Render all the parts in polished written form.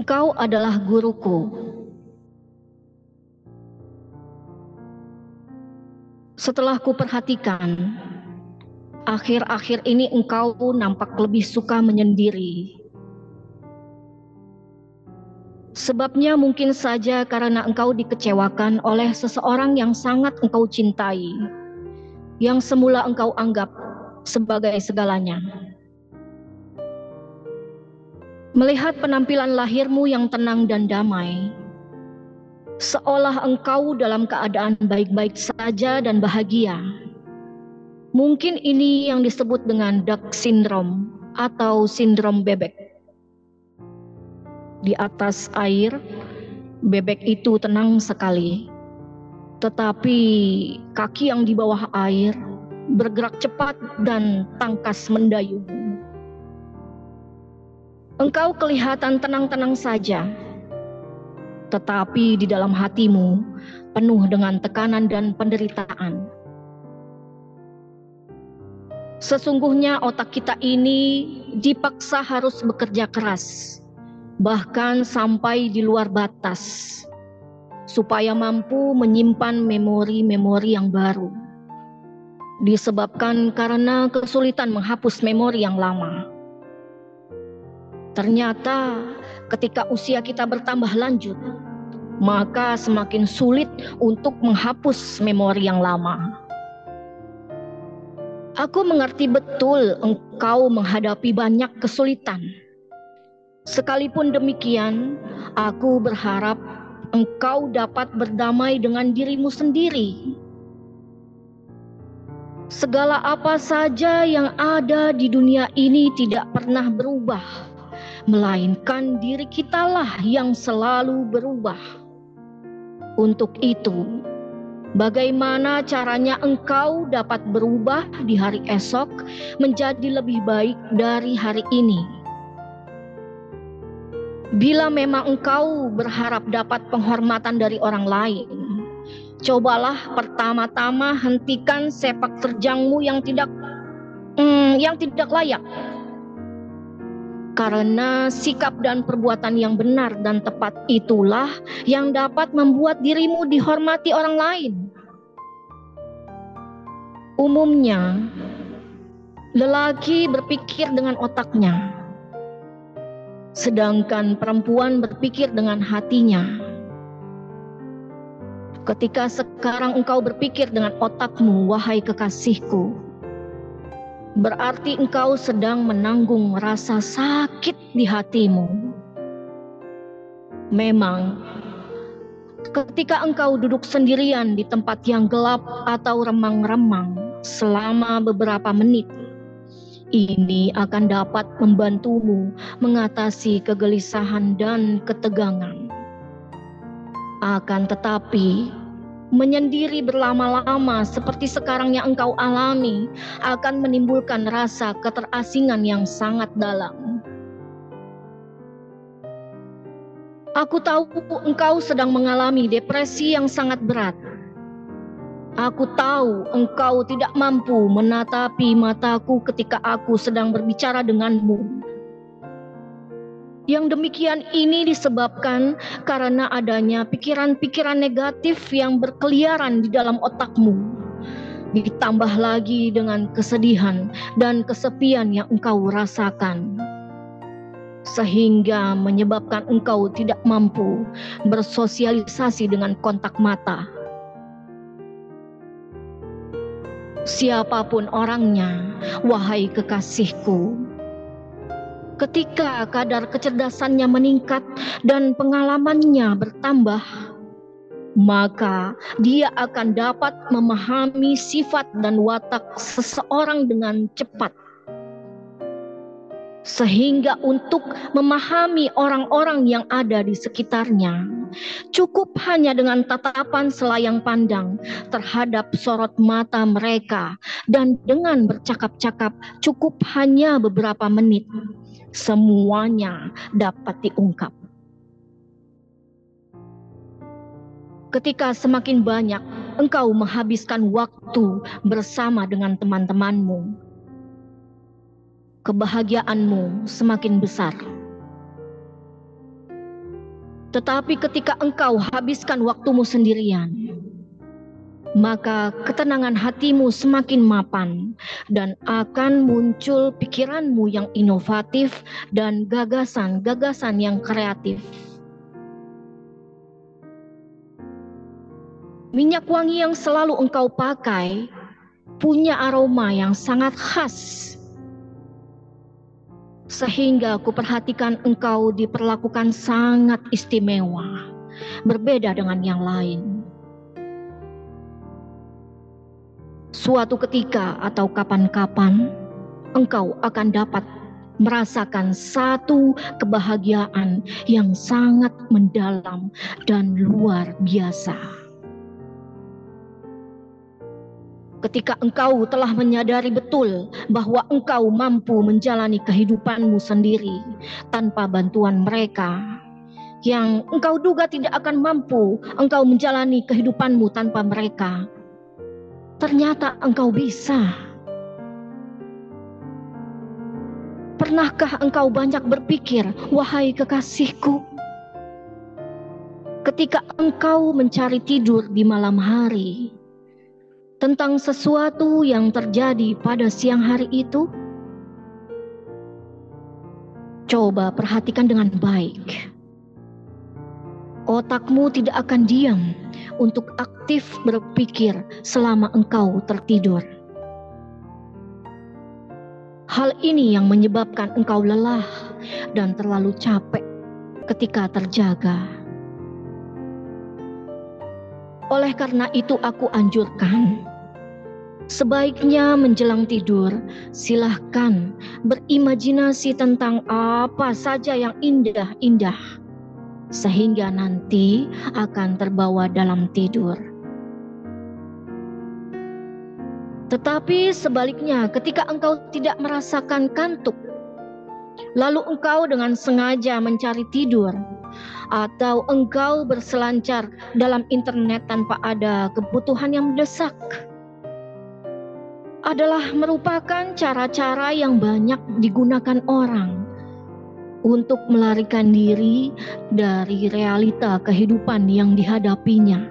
Engkau adalah guruku. Setelah kuperhatikan, akhir-akhir ini engkau nampak lebih suka menyendiri. Sebabnya mungkin saja karena engkau dikecewakan oleh seseorang yang sangat engkau cintai, yang semula engkau anggap sebagai segalanya. Melihat penampilan lahirmu yang tenang dan damai, seolah engkau dalam keadaan baik-baik saja dan bahagia. Mungkin ini yang disebut dengan duck syndrome atau sindrom bebek. Di atas air, bebek itu tenang sekali. Tetapi kaki yang di bawah air bergerak cepat dan tangkas mendayung. Engkau kelihatan tenang-tenang saja, tetapi di dalam hatimu penuh dengan tekanan dan penderitaan. Sesungguhnya otak kita ini dipaksa harus bekerja keras, bahkan sampai di luar batas, supaya mampu menyimpan memori-memori yang baru. Disebabkan karena kesulitan menghapus memori yang lama. Ternyata ketika usia kita bertambah lanjut, maka semakin sulit untuk menghapus memori yang lama. Aku mengerti betul engkau menghadapi banyak kesulitan. Sekalipun demikian, aku berharap engkau dapat berdamai dengan dirimu sendiri. Segala apa saja yang ada di dunia ini tidak pernah berubah, melainkan diri kitalah yang selalu berubah. Untuk itu, bagaimana caranya engkau dapat berubah di hari esok menjadi lebih baik dari hari ini? Bila memang engkau berharap dapat penghormatan dari orang lain, cobalah pertama-tama hentikan sepak terjangmu yang tidak layak. Karena sikap dan perbuatan yang benar dan tepat itulah yang dapat membuat dirimu dihormati orang lain. Umumnya, lelaki berpikir dengan otaknya, sedangkan perempuan berpikir dengan hatinya. Ketika sekarang engkau berpikir dengan otakmu, wahai kekasihku, berarti engkau sedang menanggung rasa sakit di hatimu. Memang, ketika engkau duduk sendirian di tempat yang gelap atau remang-remang selama beberapa menit, ini akan dapat membantumu mengatasi kegelisahan dan ketegangan. Akan tetapi, menyendiri berlama-lama seperti sekarang yang engkau alami akan menimbulkan rasa keterasingan yang sangat dalam. Aku tahu engkau sedang mengalami depresi yang sangat berat. Aku tahu engkau tidak mampu menatapi mataku ketika aku sedang berbicara denganmu. Yang demikian ini disebabkan karena adanya pikiran-pikiran negatif yang berkeliaran di dalam otakmu. Ditambah lagi dengan kesedihan dan kesepian yang engkau rasakan. Sehingga menyebabkan engkau tidak mampu bersosialisasi dengan kontak mata. Siapapun orangnya, wahai kekasihku, ketika kadar kecerdasannya meningkat dan pengalamannya bertambah, maka dia akan dapat memahami sifat dan watak seseorang dengan cepat. Sehingga untuk memahami orang-orang yang ada di sekitarnya, cukup hanya dengan tatapan selayang pandang terhadap sorot mata mereka, dan dengan bercakap-cakap cukup hanya beberapa menit, semuanya dapat diungkap. Ketika semakin banyak engkau menghabiskan waktu bersama dengan teman-temanmu, kebahagiaanmu semakin besar. Tetapi ketika engkau habiskan waktumu sendirian, maka ketenangan hatimu semakin mapan dan akan muncul pikiranmu yang inovatif dan gagasan-gagasan yang kreatif. Minyak wangi yang selalu engkau pakai punya aroma yang sangat khas, sehingga kuperhatikan engkau diperlakukan sangat istimewa, berbeda dengan yang lain. Suatu ketika atau kapan-kapan, engkau akan dapat merasakan satu kebahagiaan yang sangat mendalam dan luar biasa. Ketika engkau telah menyadari betul bahwa engkau mampu menjalani kehidupanmu sendiri tanpa bantuan mereka, yang engkau duga tidak akan mampu engkau menjalani kehidupanmu tanpa mereka, ternyata engkau bisa. Pernahkah engkau banyak berpikir, wahai kekasihku, ketika engkau mencari tidur di malam hari, tentang sesuatu yang terjadi pada siang hari itu? Coba perhatikan dengan baik. Otakmu tidak akan diam untuk aktif berpikir selama engkau tertidur. Hal ini yang menyebabkan engkau lelah dan terlalu capek ketika terjaga. Oleh karena itu aku anjurkan, sebaiknya menjelang tidur silahkan berimajinasi tentang apa saja yang indah-indah, sehingga nanti akan terbawa dalam tidur. Tetapi sebaliknya, ketika engkau tidak merasakan kantuk, lalu engkau dengan sengaja mencari tidur, atau engkau berselancar dalam internet tanpa ada kebutuhan yang mendesak, adalah merupakan cara-cara yang banyak digunakan orang untuk melarikan diri dari realita kehidupan yang dihadapinya.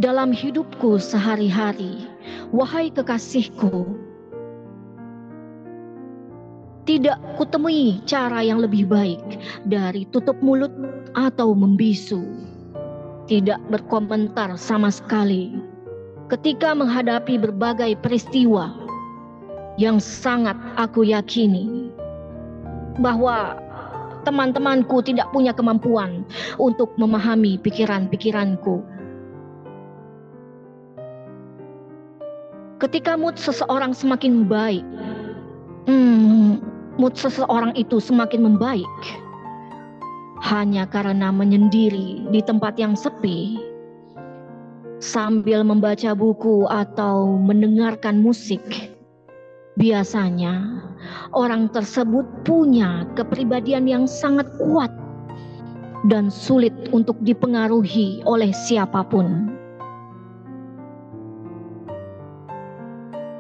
Dalam hidupku sehari-hari, wahai kekasihku, tidak kutemui cara yang lebih baik dari tutup mulut atau membisu, tidak berkomentar sama sekali ketika menghadapi berbagai peristiwa yang sangat aku yakini bahwa teman-temanku tidak punya kemampuan untuk memahami pikiran-pikiranku. Ketika mood seseorang semakin baik, mood seseorang itu semakin membaik hanya karena menyendiri di tempat yang sepi, sambil membaca buku atau mendengarkan musik. Biasanya orang tersebut punya kepribadian yang sangat kuat dan sulit untuk dipengaruhi oleh siapapun.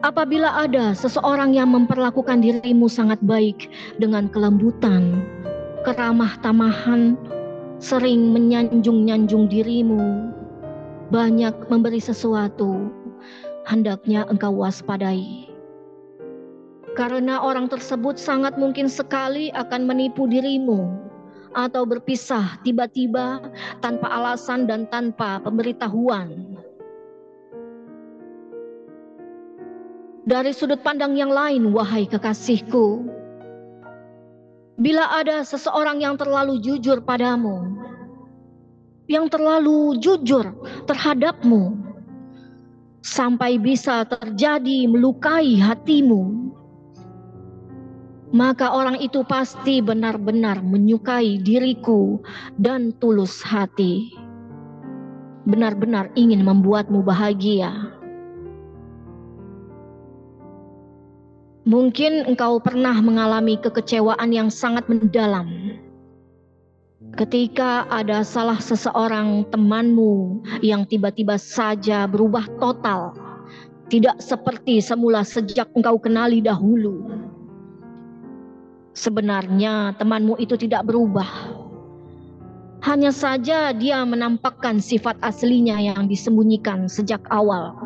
Apabila ada seseorang yang memperlakukan dirimu sangat baik dengan kelembutan, keramah tamahan, sering menyanjung-nyanjung dirimu, banyak memberi sesuatu, hendaknya engkau waspadai. Karena orang tersebut sangat mungkin sekali akan menipu dirimu atau berpisah tiba-tiba tanpa alasan dan tanpa pemberitahuan. Dari sudut pandang yang lain, wahai kekasihku, bila ada seseorang yang terlalu jujur padamu, yang terlalu jujur terhadapmu, sampai bisa terjadi melukai hatimu, maka orang itu pasti benar-benar menyukai diriku dan tulus hati, benar-benar ingin membuatmu bahagia. Mungkin engkau pernah mengalami kekecewaan yang sangat mendalam ketika ada salah seseorang temanmu yang tiba-tiba saja berubah total, tidak seperti semula sejak engkau kenali dahulu. Sebenarnya temanmu itu tidak berubah. Hanya saja dia menampakkan sifat aslinya yang disembunyikan sejak awal.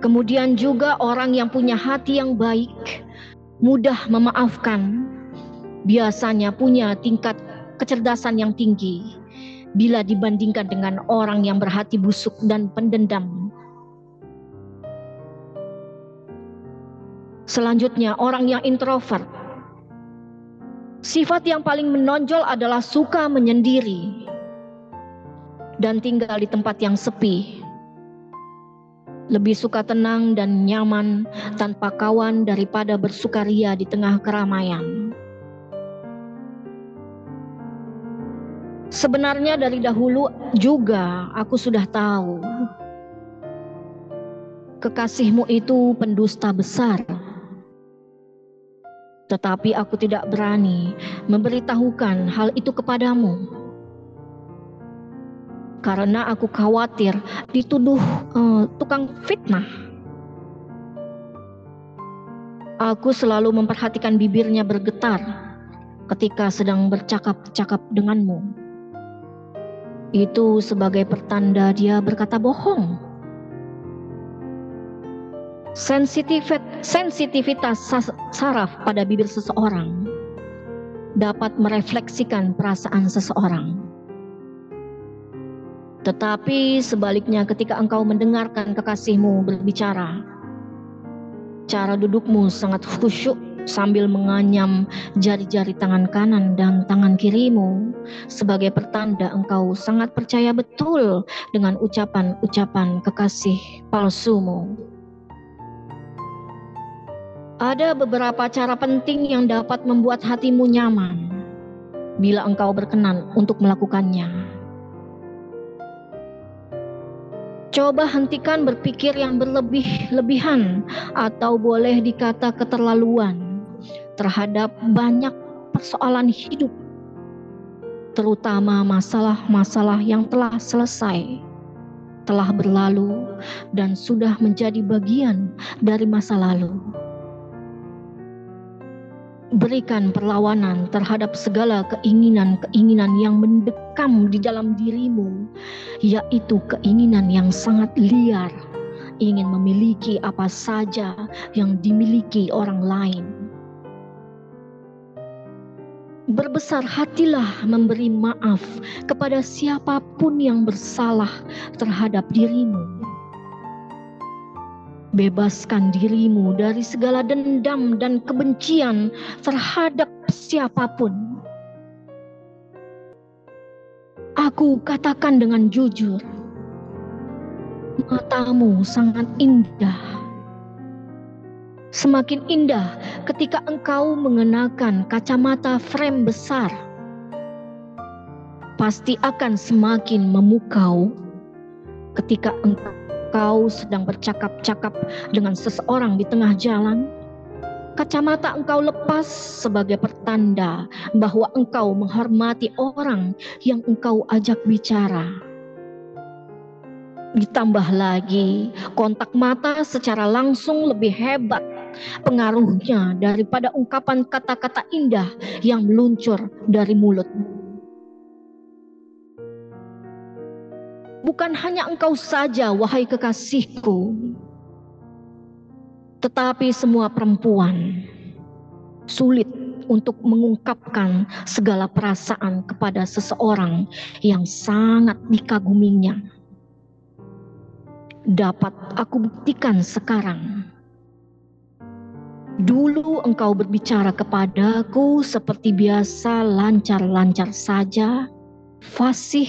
Kemudian juga orang yang punya hati yang baik, mudah memaafkan, biasanya punya tingkat kecerdasan yang tinggi bila dibandingkan dengan orang yang berhati busuk dan pendendam. Selanjutnya, orang yang introvert. Sifat yang paling menonjol adalah suka menyendiri dan tinggal di tempat yang sepi. Lebih suka tenang dan nyaman tanpa kawan daripada bersukaria di tengah keramaian. Sebenarnya dari dahulu juga aku sudah tahu kekasihmu itu pendusta besar. Tetapi aku tidak berani memberitahukan hal itu kepadamu. Karena aku khawatir dituduh tukang fitnah. Aku selalu memperhatikan bibirnya bergetar ketika sedang bercakap-cakap denganmu. Itu sebagai pertanda dia berkata bohong. Sensitivitas saraf pada bibir seseorang dapat merefleksikan perasaan seseorang. Tetapi sebaliknya ketika engkau mendengarkan kekasihmu berbicara, cara dudukmu sangat khusyuk sambil menganyam jari-jari tangan kanan dan tangan kirimu sebagai pertanda engkau sangat percaya betul dengan ucapan-ucapan kekasih palsumu. Ada beberapa cara penting yang dapat membuat hatimu nyaman bila engkau berkenan untuk melakukannya. Coba hentikan berpikir yang berlebih-lebihan atau boleh dikata keterlaluan terhadap banyak persoalan hidup, terutama masalah-masalah yang telah selesai, telah berlalu, dan sudah menjadi bagian dari masa lalu. Berikan perlawanan terhadap segala keinginan-keinginan yang mendekam di dalam dirimu, yaitu keinginan yang sangat liar, ingin memiliki apa saja yang dimiliki orang lain. Berbesar hatilah memberi maaf kepada siapapun yang bersalah terhadap dirimu. Bebaskan dirimu dari segala dendam dan kebencian terhadap siapapun. Aku katakan dengan jujur, matamu sangat indah. Semakin indah ketika engkau mengenakan kacamata frame besar. Pasti akan semakin memukau ketika engkau sedang bercakap-cakap dengan seseorang di tengah jalan. Kacamata engkau lepas sebagai pertanda bahwa engkau menghormati orang yang engkau ajak bicara. Ditambah lagi, kontak mata secara langsung lebih hebat pengaruhnya daripada ungkapan kata-kata indah yang meluncur dari mulut. Bukan hanya engkau saja, wahai kekasihku, tetapi semua perempuan sulit untuk mengungkapkan segala perasaan kepada seseorang yang sangat dikaguminya. Dapat aku buktikan sekarang. Dulu engkau berbicara kepadaku seperti biasa, lancar-lancar saja, fasih,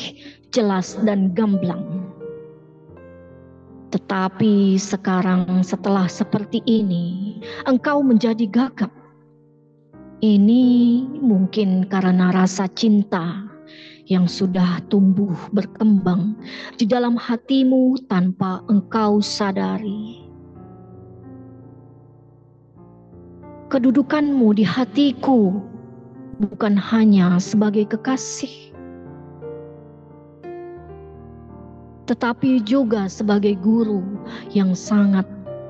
jelas dan gamblang. Tetapi sekarang setelah seperti ini, engkau menjadi gagap. Ini mungkin karena rasa cinta yang sudah tumbuh berkembang di dalam hatimu tanpa engkau sadari. Kedudukanmu di hatiku bukan hanya sebagai kekasih, tetapi juga sebagai guru yang sangat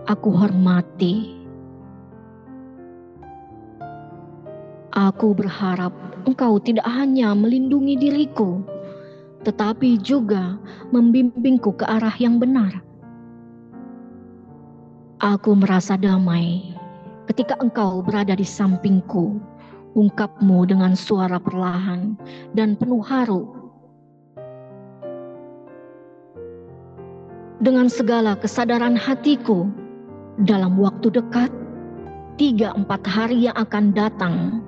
aku hormati. Aku berharap Engkau tidak hanya melindungi diriku, tetapi juga membimbingku ke arah yang benar. Aku merasa damai ketika Engkau berada di sampingku. Ungkap-Mu dengan suara perlahan dan penuh haru. Dengan segala kesadaran hatiku, dalam waktu dekat, 3-4 hari yang akan datang,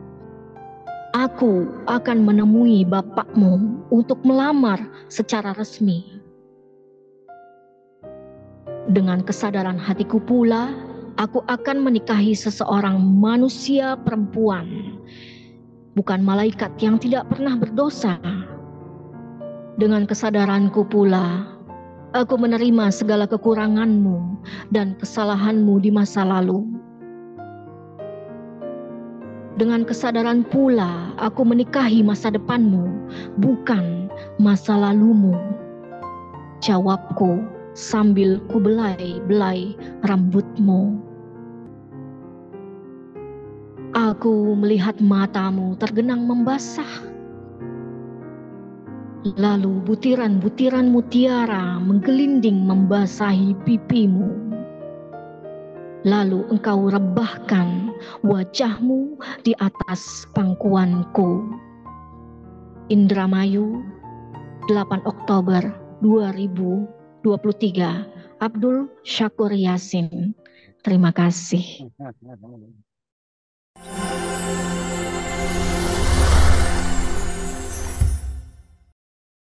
aku akan menemui Bapa-Mu untuk melamar secara resmi. Dengan kesadaran hatiku pula, aku akan menikahi seseorang manusia perempuan, bukan malaikat yang tidak pernah berdosa. Dengan kesadaranku pula, aku menerima segala kekurangan-Mu dan kesalahan-Mu di masa lalu. Dengan kesadaran pula, aku menikahi masa depan-Mu, bukan masa lalu-Mu. Jawabku sambil kubelai-belai rambut-Mu. Aku melihat mata-Mu tergenang membasah. Lalu butiran-butiran mutiara menggelinding membasahi pipi-Mu. Lalu Engkau rebahkan wajah-Mu di atas pangkuanku. Indramayu, 8 Oktober 2023. Abdul Syakur Yasin. Terima kasih.